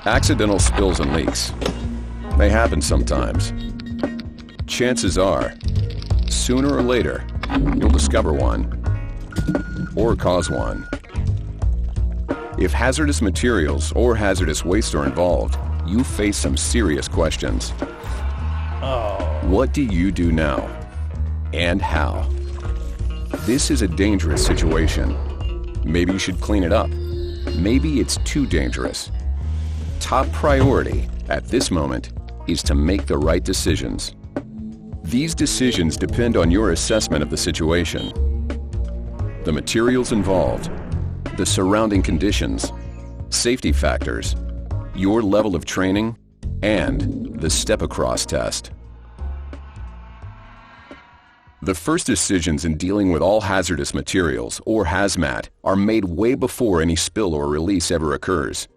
Accidental spills and leaks. They happen sometimes. Chances are, sooner or later, you'll discover one, or cause one. If hazardous materials or hazardous waste are involved, you face some serious questions. What do you do now? And how? This is a dangerous situation. Maybe you should clean it up. Maybe it's too dangerous. Top priority at this moment is to make the right decisions. These decisions depend on your assessment of the situation, the materials involved, the surrounding conditions, safety factors, your level of training, and the step-across test. The first decisions in dealing with all hazardous materials, or hazmat, are made way before any spill or release ever occurs,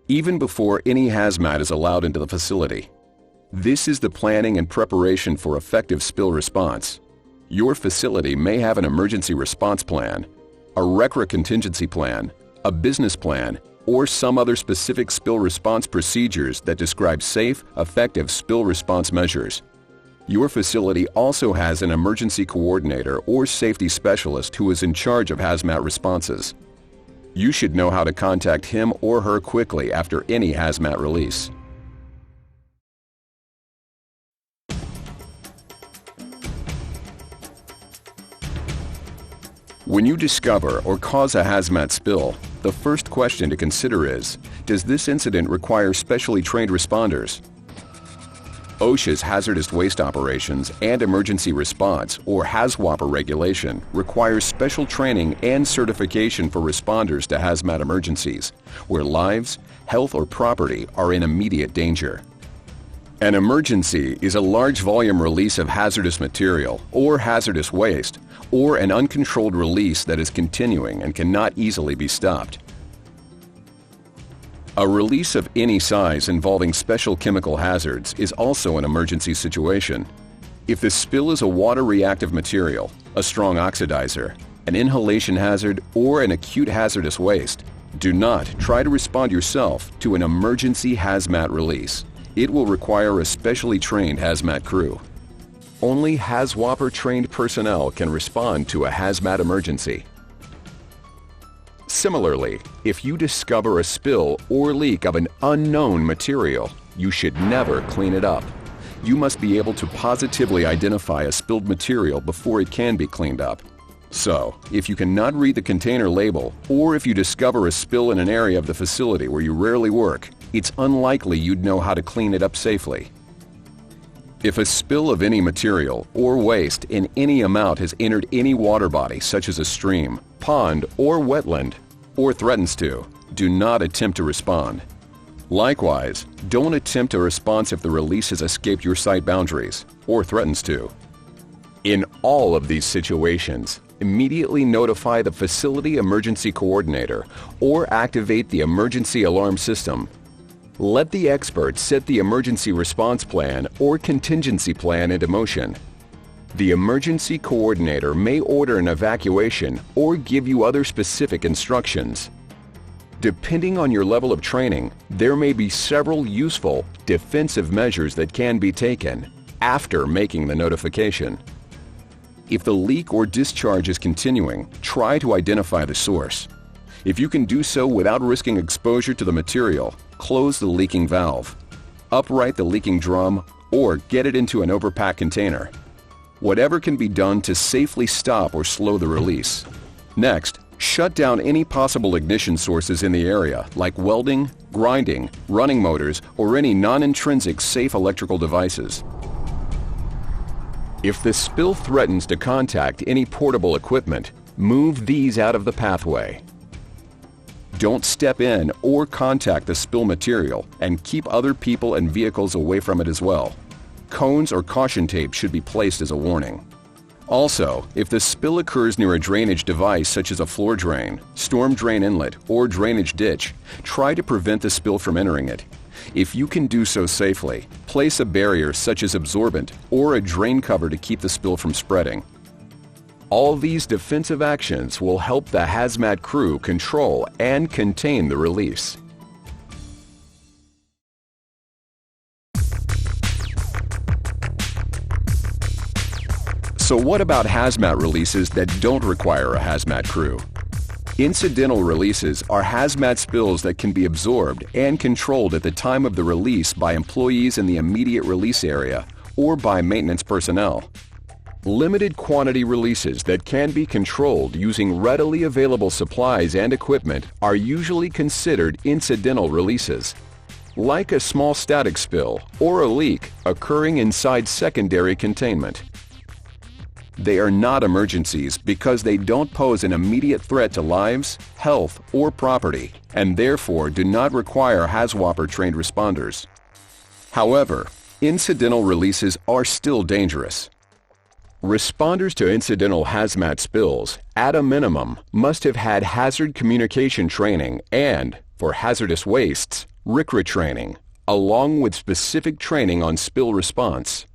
even before any hazmat is allowed into the facility. This is the planning and preparation for effective spill response. Your facility may have an emergency response plan, a RCRA contingency plan, a business plan, or some other specific spill response procedures that describe safe, effective spill response measures. Your facility also has an emergency coordinator or safety specialist who is in charge of hazmat responses. You should know how to contact him or her quickly after any hazmat release. When you discover or cause a hazmat spill, the first question to consider is, does this incident require specially trained responders? OSHA's hazardous waste operations and emergency response, or HAZWOPER regulation, requires special training and certification for responders to hazmat emergencies, where lives, health, or property are in immediate danger. An emergency is a large volume release of hazardous material or hazardous waste, or an uncontrolled release that is continuing and cannot easily be stopped. A release of any size involving special chemical hazards is also an emergency situation. If the spill is a water-reactive material, a strong oxidizer, an inhalation hazard, or an acute hazardous waste, do not try to respond yourself to an emergency hazmat release. It will require a specially trained hazmat crew. Only HAZWOPER-trained personnel can respond to a hazmat emergency. Similarly, if you discover a spill or leak of an unknown material, you should never clean it up. You must be able to positively identify a spilled material before it can be cleaned up. So, if you cannot read the container label, or if you discover a spill in an area of the facility where you rarely work, it's unlikely you'd know how to clean it up safely. If a spill of any material or waste in any amount has entered any water body, such as a stream, pond, or wetland, or threatens to, do not attempt to respond. Likewise, don't attempt a response if the release has escaped your site boundaries, or threatens to. In all of these situations, immediately notify the facility emergency coordinator or activate the emergency alarm system. Let the expert set the emergency response plan or contingency plan into motion. The emergency coordinator may order an evacuation or give you other specific instructions. Depending on your level of training, there may be several useful defensive measures that can be taken after making the notification. If the leak or discharge is continuing, try to identify the source. If you can do so without risking exposure to the material, close the leaking valve, upright the leaking drum, or get it into an overpack container. Whatever can be done to safely stop or slow the release. Next, shut down any possible ignition sources in the area, like welding, grinding, running motors, or any non-intrinsic safe electrical devices. If the spill threatens to contact any portable equipment, move these out of the pathway. Don't step in or contact the spill material, and keep other people and vehicles away from it as well. Cones or caution tape should be placed as a warning. Also, if the spill occurs near a drainage device such as a floor drain, storm drain inlet, or drainage ditch, try to prevent the spill from entering it. If you can do so safely, place a barrier such as absorbent or a drain cover to keep the spill from spreading. All these defensive actions will help the hazmat crew control and contain the release. So what about hazmat releases that don't require a hazmat crew? Incidental releases are hazmat spills that can be absorbed and controlled at the time of the release by employees in the immediate release area or by maintenance personnel. Limited quantity releases that can be controlled using readily available supplies and equipment are usually considered incidental releases, like a small static spill or a leak occurring inside secondary containment. They are not emergencies because they don't pose an immediate threat to lives, health, or property, and therefore do not require HAZWOPER-trained responders. However, incidental releases are still dangerous. Responders to incidental hazmat spills, at a minimum, must have had hazard communication training and, for hazardous wastes, RCRA training, along with specific training on spill response.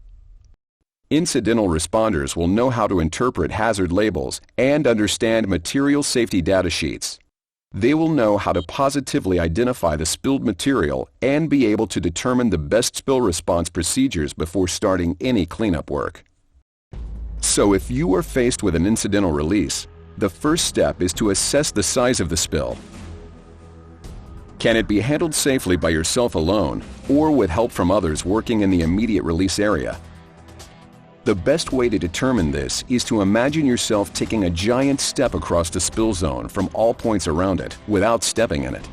Incidental responders will know how to interpret hazard labels and understand material safety data sheets. They will know how to positively identify the spilled material and be able to determine the best spill response procedures before starting any cleanup work. So if you are faced with an incidental release, the first step is to assess the size of the spill. Can it be handled safely by yourself alone or with help from others working in the immediate release area? The best way to determine this is to imagine yourself taking a giant step across the spill zone from all points around it without stepping in it.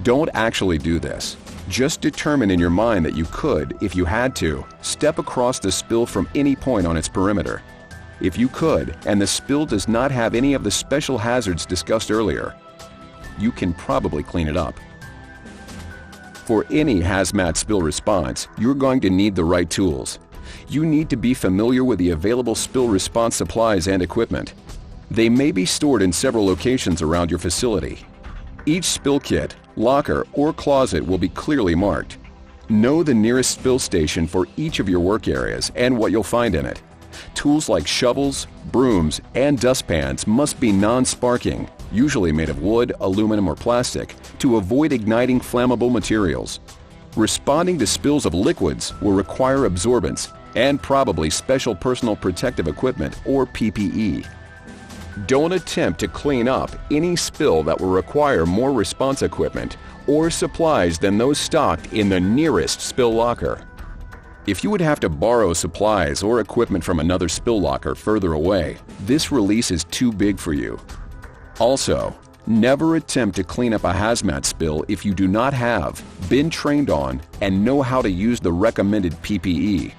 Don't actually do this. Just determine in your mind that you could, if you had to, step across the spill from any point on its perimeter. If you could, and the spill does not have any of the special hazards discussed earlier, you can probably clean it up. For any hazmat spill response, you're going to need the right tools. You need to be familiar with the available spill response supplies and equipment. They may be stored in several locations around your facility. Each spill kit, locker, or closet will be clearly marked. Know the nearest spill station for each of your work areas and what you'll find in it. Tools like shovels, brooms, and dustpans must be non-sparking, usually made of wood, aluminum, or plastic, to avoid igniting flammable materials. Responding to spills of liquids will require absorbents and probably special personal protective equipment or PPE. Don't attempt to clean up any spill that will require more response equipment or supplies than those stocked in the nearest spill locker. If you would have to borrow supplies or equipment from another spill locker further away, this release is too big for you. Also, never attempt to clean up a hazmat spill if you do not have, been trained on, and know how to use the recommended PPE.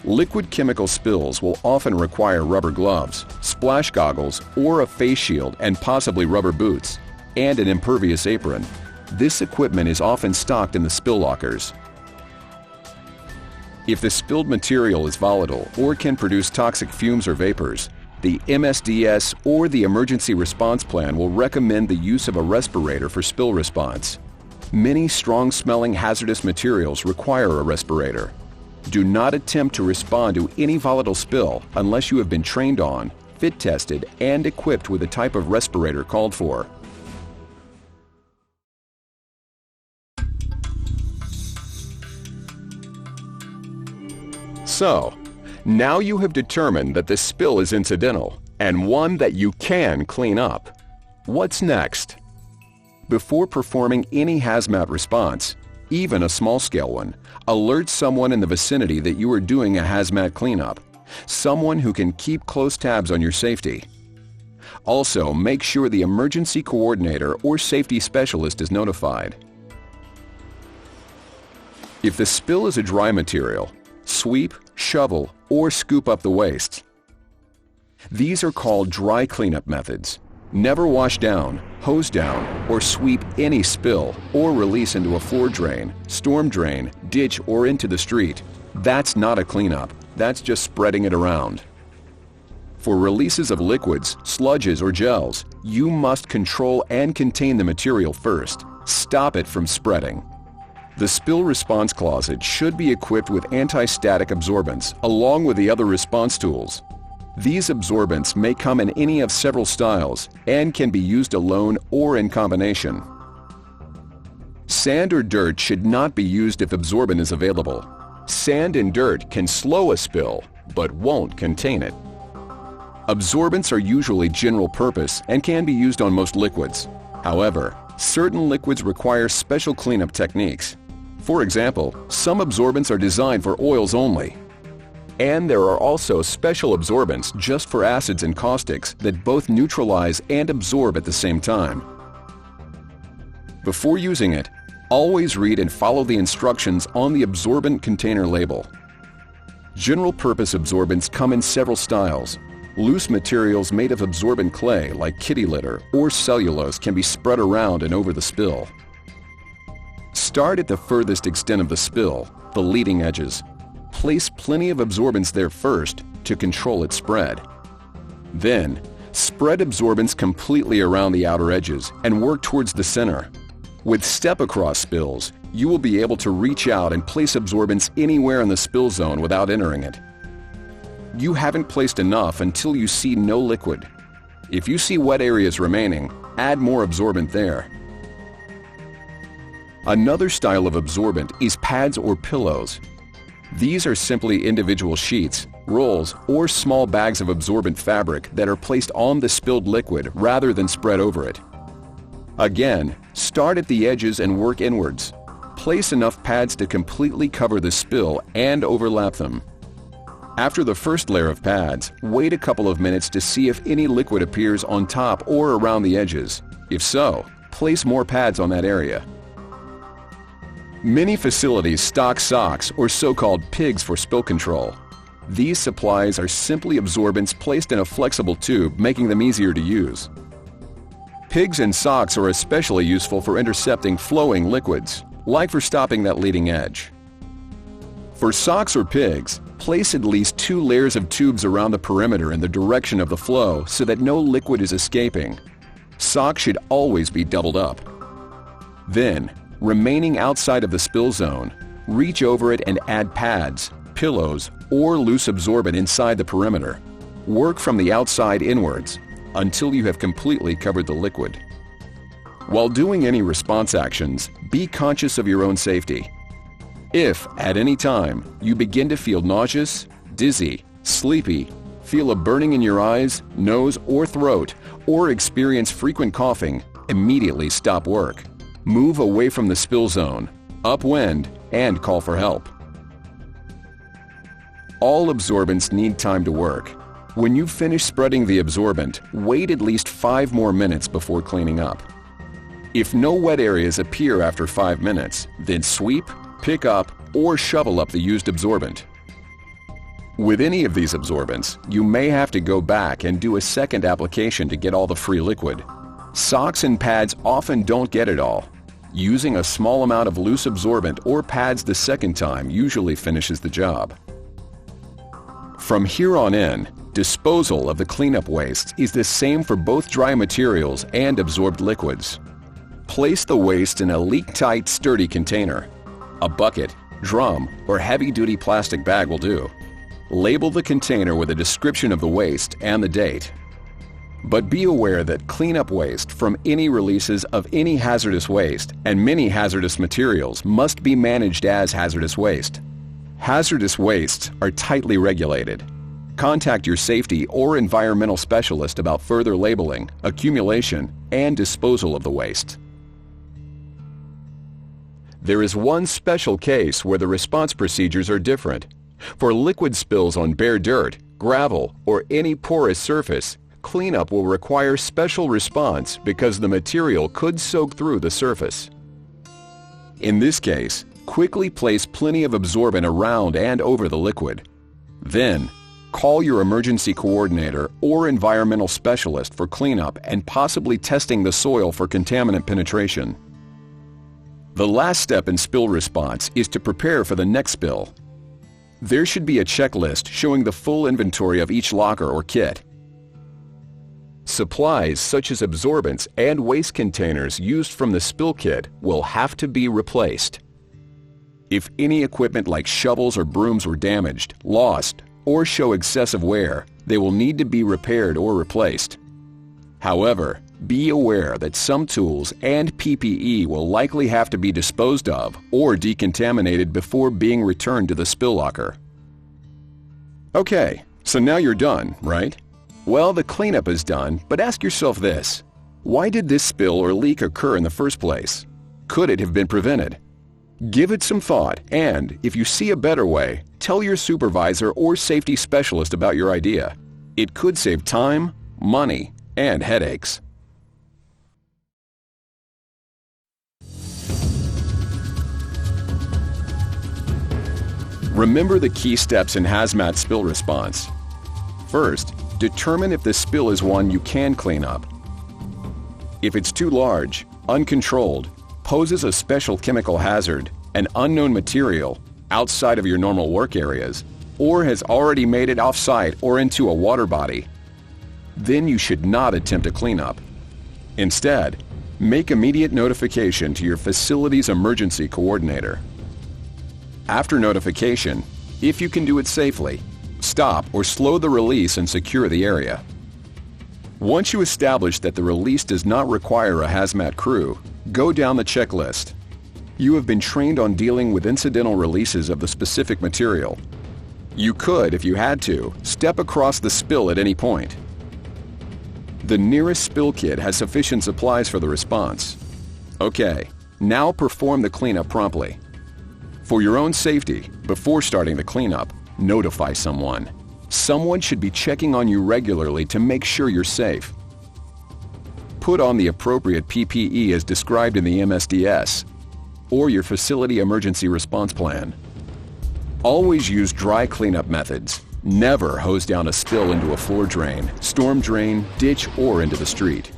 Liquid chemical spills will often require rubber gloves, splash goggles, or a face shield and possibly rubber boots, and an impervious apron. This equipment is often stocked in the spill lockers. If the spilled material is volatile or can produce toxic fumes or vapors, the MSDS or the Emergency Response Plan will recommend the use of a respirator for spill response. Many strong-smelling hazardous materials require a respirator. Do not attempt to respond to any volatile spill unless you have been trained on, fit tested, and equipped with the type of respirator called for. So, now you have determined that the spill is incidental and one that you can clean up. What's next? Before performing any hazmat response, even a small-scale one, alert someone in the vicinity that you are doing a hazmat cleanup, someone who can keep close tabs on your safety. Also, make sure the emergency coordinator or safety specialist is notified. If the spill is a dry material, sweep, shovel, or scoop up the waste. These are called dry cleanup methods. Never wash down, hose down, or sweep any spill or release into a floor drain, storm drain, ditch, or into the street. That's not a cleanup. That's just spreading it around. For releases of liquids, sludges, or gels, you must control and contain the material first. Stop it from spreading. The spill response closet should be equipped with anti-static absorbents along with the other response tools. These absorbents may come in any of several styles and can be used alone or in combination. Sand or dirt should not be used if absorbent is available. Sand and dirt can slow a spill, but won't contain it. Absorbents are usually general purpose and can be used on most liquids. However, certain liquids require special cleanup techniques. For example, some absorbents are designed for oils only. And there are also special absorbents just for acids and caustics that both neutralize and absorb at the same time. Before using it, always read and follow the instructions on the absorbent container label. General-purpose absorbents come in several styles. Loose materials made of absorbent clay like kitty litter or cellulose can be spread around and over the spill. Start at the furthest extent of the spill, the leading edges. Place plenty of absorbents there first to control its spread. Then, spread absorbents completely around the outer edges and work towards the center. With step-across spills, you will be able to reach out and place absorbents anywhere in the spill zone without entering it. You haven't placed enough until you see no liquid. If you see wet areas remaining, add more absorbent there. Another style of absorbent is pads or pillows. These are simply individual sheets, rolls, or small bags of absorbent fabric that are placed on the spilled liquid rather than spread over it. Again, start at the edges and work inwards. Place enough pads to completely cover the spill and overlap them. After the first layer of pads, wait a couple of minutes to see if any liquid appears on top or around the edges. If so, place more pads on that area. Many facilities stock socks or so-called pigs for spill control. These supplies are simply absorbents placed in a flexible tube, making them easier to use. Pigs and socks are especially useful for intercepting flowing liquids, like for stopping that leading edge. For socks or pigs, place at least 2 layers of tubes around the perimeter in the direction of the flow so that no liquid is escaping. Socks should always be doubled up. Then, remaining outside of the spill zone, reach over it and add pads, pillows, or loose absorbent inside the perimeter. Work from the outside inwards until you have completely covered the liquid. While doing any response actions, be conscious of your own safety. If, at any time, you begin to feel nauseous, dizzy, sleepy, feel a burning in your eyes, nose, or throat, or experience frequent coughing, immediately stop work. Move away from the spill zone, upwind, and call for help. All absorbents need time to work. When you finish spreading the absorbent, wait at least 5 more minutes before cleaning up. If no wet areas appear after 5 minutes, then sweep, pick up, or shovel up the used absorbent. With any of these absorbents, you may have to go back and do a second application to get all the free liquid. Socks and pads often don't get it all. Using a small amount of loose absorbent or pads the second time usually finishes the job. From here on in, disposal of the cleanup wastes is the same for both dry materials and absorbed liquids. Place the waste in a leak-tight, sturdy container. A bucket, drum, or heavy-duty plastic bag will do. Label the container with a description of the waste and the date. But be aware that cleanup waste from any releases of any hazardous waste and many hazardous materials must be managed as hazardous waste. Hazardous wastes are tightly regulated. Contact your safety or environmental specialist about further labeling, accumulation, and disposal of the waste. There is one special case where the response procedures are different. For liquid spills on bare dirt, gravel, or any porous surface, cleanup will require special response because the material could soak through the surface. In this case, quickly place plenty of absorbent around and over the liquid. Then, call your emergency coordinator or environmental specialist for cleanup and possibly testing the soil for contaminant penetration. The last step in spill response is to prepare for the next spill. There should be a checklist showing the full inventory of each locker or kit. Supplies such as absorbents and waste containers used from the spill kit will have to be replaced. If any equipment like shovels or brooms were damaged, lost, or show excessive wear, they will need to be repaired or replaced. However, be aware that some tools and PPE will likely have to be disposed of or decontaminated before being returned to the spill locker. Okay, so now you're done, right? Well, the cleanup is done, but ask yourself this. Why did this spill or leak occur in the first place? Could it have been prevented? Give it some thought, and if you see a better way, tell your supervisor or safety specialist about your idea. It could save time, money, and headaches. Remember the key steps in hazmat spill response. First, determine if the spill is one you can clean up. If it's too large, uncontrolled, poses a special chemical hazard, an unknown material, outside of your normal work areas, or has already made it off-site or into a water body, then you should not attempt a cleanup. Instead, make immediate notification to your facility's emergency coordinator. After notification, if you can do it safely, stop or slow the release and secure the area. Once you establish that the release does not require a hazmat crew, go down the checklist. You have been trained on dealing with incidental releases of the specific material. You could, if you had to, step across the spill at any point. The nearest spill kit has sufficient supplies for the response. Okay, now perform the cleanup promptly. For your own safety, before starting the cleanup, notify someone. Someone should be checking on you regularly to make sure you're safe. Put on the appropriate PPE as described in the MSDS or your facility emergency response plan. Always use dry cleanup methods. Never hose down a spill into a floor drain, storm drain, ditch, or into the street.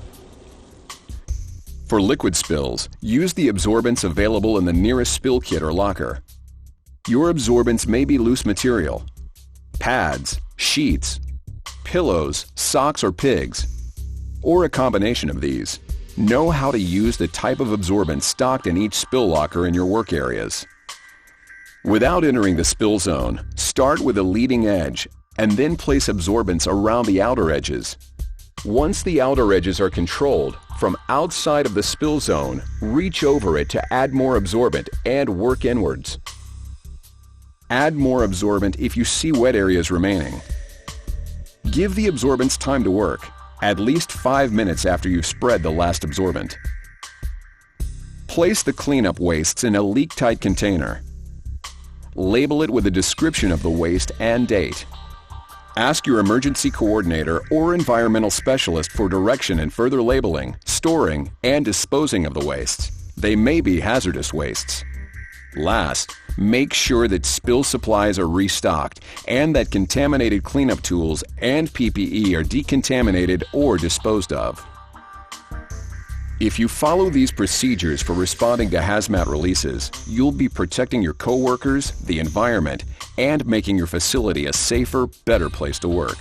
For liquid spills, use the absorbents available in the nearest spill kit or locker. Your absorbents may be loose material, pads, sheets, pillows, socks, or pigs, or a combination of these. Know how to use the type of absorbent stocked in each spill locker in your work areas. Without entering the spill zone, start with the leading edge and then place absorbents around the outer edges. Once the outer edges are controlled, from outside of the spill zone, reach over it to add more absorbent and work inwards. Add more absorbent if you see wet areas remaining. Give the absorbents time to work, at least 5 minutes after you've spread the last absorbent. Place the cleanup wastes in a leak-tight container. Label it with a description of the waste and date. Ask your emergency coordinator or environmental specialist for direction in further labeling, storing, and disposing of the wastes. They may be hazardous wastes. Last, make sure that spill supplies are restocked and that contaminated cleanup tools and PPE are decontaminated or disposed of. If you follow these procedures for responding to hazmat releases, you'll be protecting your coworkers, the environment, and making your facility a safer, better place to work.